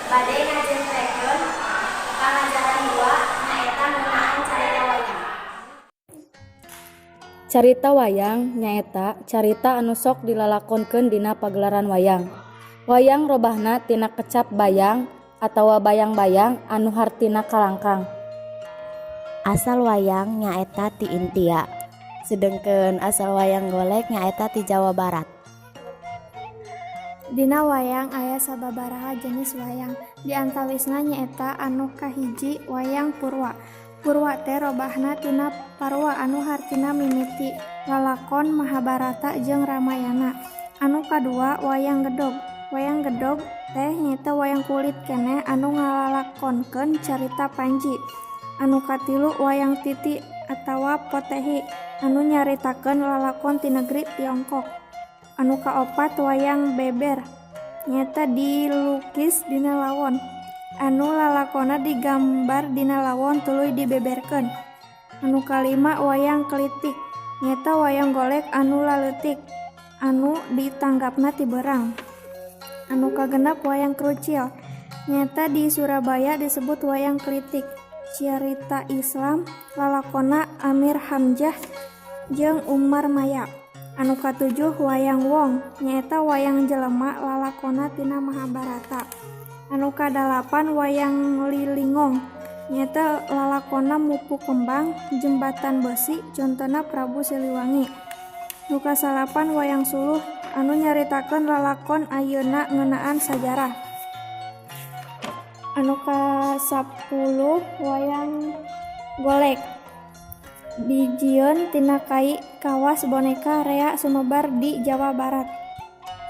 Bade ngajengkeun pangajaran dua nyaeta ngeunaan carita wayang. Carita wayang nyaeta carita anu sok dilalakonkeun dina pagelaran wayang. Wayang robahna tina kecap bayang atawa bayang-bayang anu hartina kalangkang. Asal wayang nyaeta ti India, sedengkeun asal wayang golek nyaeta ti Jawa Barat. Dina wayang aya sababaraha jenis wayang. Di antawisna nyaeta anu kahiji wayang purwa. Purwa teh robahna tina parwa anu hartina mimiti lalakon Mahabharata jeung Ramayana. Anu kadua wayang gedog. Wayang gedog teh nyaeta wayang kulit keneh anu ngalalakonkeun carita Panji. Anu katilu wayang titi atawa potehi anu nyaritakeun lalakon ti negeri Tiongkok. Anu kaopat wayang beber nyaeta dilukis dina lawon. Anu lalakonna digambar dina lawon tuluy dibeberkeun. Anu kalima wayang klitik nyaeta wayang golek anu laleutik anu ditanggapna ti beurang. Anu kagenep wayang krucil nyaeta di Surabaya disebut wayang klitik. Carita Islam lalakonna Amir Hamzah jeung Umar Maya. Anu katujuh wayang wong nyaeta wayang jelema lalakonna tina Mahabharata. Anu kadalapan wayang lilingong nyaeta lalakonna Mupu Kembang Jembatan Besi contona Prabu Siliwangi. Nu kasalapan wayang suluh anu nyaritakeun lalakon ayeuna ngeunaan sajarah. Anu kasapuluh wayang golek dijieun tina kai kawas boneka rea sumebar di Jawa Barat.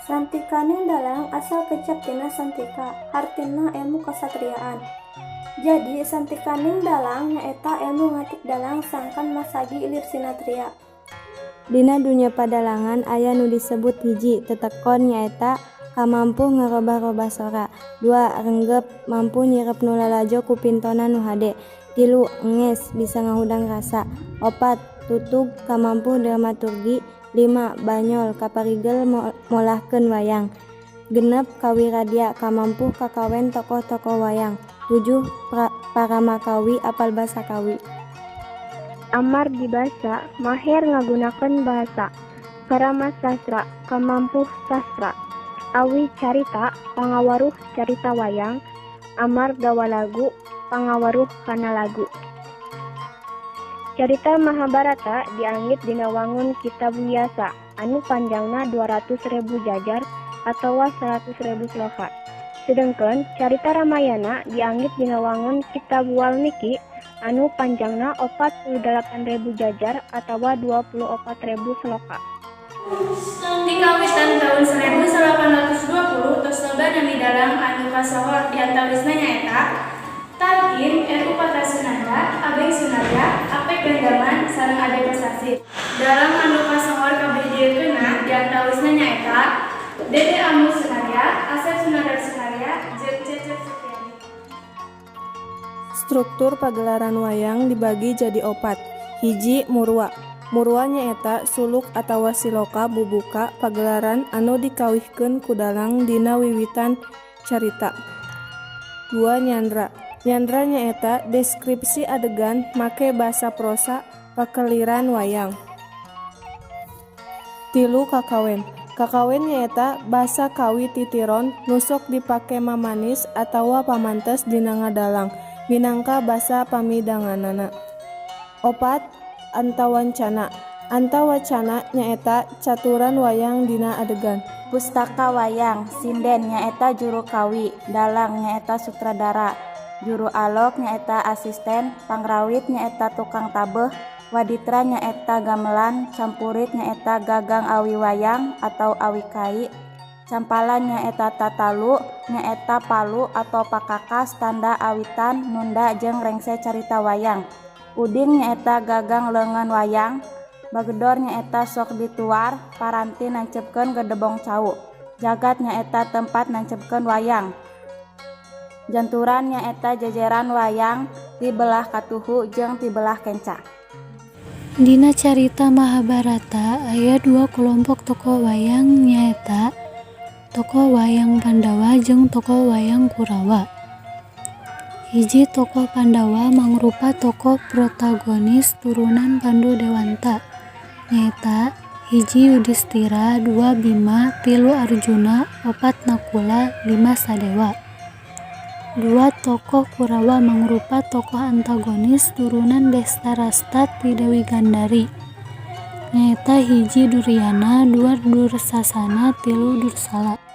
Santikaning dalang asal kecap tina santika, hartina ilmu kasatriaan. Jadi santikaning dalang nyaeta ilmu ngatik dalang sangkan masagi ilir sinatria. Dina dunya padalangan aya nu disebut hiji tetekon nyaeta kamampu ngarobah-robah sora. 2 renggep mampu nyirep nu lalajo ku pintona nu hade. 3 enges bisa ngahudang rasa. 4 tutug kamampu dramaturgi. 5 banyol kaparigel molahkeun wayang. 6 kawiradia kamampu kakawen tokoh-tokoh wayang. 7 paramakawi apal basa kawi. Amar di basa mahir ngagunakeun bahasa. Karamas sastra kamampuh sastra. Awi carita pangawaruh carita wayang. Amar gawa lagu pangawaruh kana lagu. Carita Mahabharata dianggit dina wangun kitab biasa anu panjangna 200.000 jajar atawa 100.000 sloka. Sedengkeun carita Ramayana dianggit dina wangun kitab Walmiki anu panjangna 48.000 jajar atawa 24.000 sloka. Di kawitan tahun 1820 tos loba nami dalang anu kasohor di antawisna nyaeta Tarkim, Eru Patasunanda, Abeng Sunarya, Apek Gandaman, sareng Ade Prestasi. Dalang anu kasohor kabeh diekeunna di antawisna nyaeta Dede Amu Sunarya, Asep Sunarya, jeung Cecep Supriyadi. Struktur pagelaran wayang dibagi jadi 4. Hiji murwa. Murwa nyaeta suluk atawa siloka bubuka pagelaran anu dikawihkeun ku dalang dina wiwitan carita. 2 nyandra. Nyandra nyaeta deskripsi adegan make basa prosa pakeliran wayang. 3 kakawen. Kakawen nyaeta basa kawi titiron nusok dipake mamanis atawa pamantes dina ngadalang minangka basa pamidanganana. 4 antawancana. Antawacana nyaeta caturan wayang dina adegan. Pustaka wayang, sinden nyaeta juru kawi, dalang nyaeta sutradara, juru alog nyaeta asisten, pangrawit nyaeta tukang tabeh, waditra nyaeta gamelan, campurit nyaeta gagang awi wayang atau awi kai, campalan nyaeta tatalu nyaeta palu atau pakakas tanda awitan nunda jeung rengse carita wayang. Uding nyaeta gagang leungeun wayang, bagedor nyaeta sok dituar, paranti nancepkeun gedebong cau, jagat nyaeta tempat nancepkeun wayang. Janturan nyaeta jajaran wayang ti belah katuhu jeung ti belah kenca. Dina carita Mahabharata aya 2 kelompok tokoh wayang nyaeta tokoh wayang Pandawa jeung tokoh wayang Kurawa. Hiji tokoh Pandawa mangrupa tokoh protagonis turunan Pandu Dewanta, nyaeta hiji Yudhistira, 2 Bima, 3 Arjuna, 4 Nakula, 5 Sadewa. 2 tokoh Kurawa mangrupa tokoh antagonis turunan Destarasta ti Dewi Gandari, nyaeta hiji Duryana, 2 Dursasana, 3 Dursala.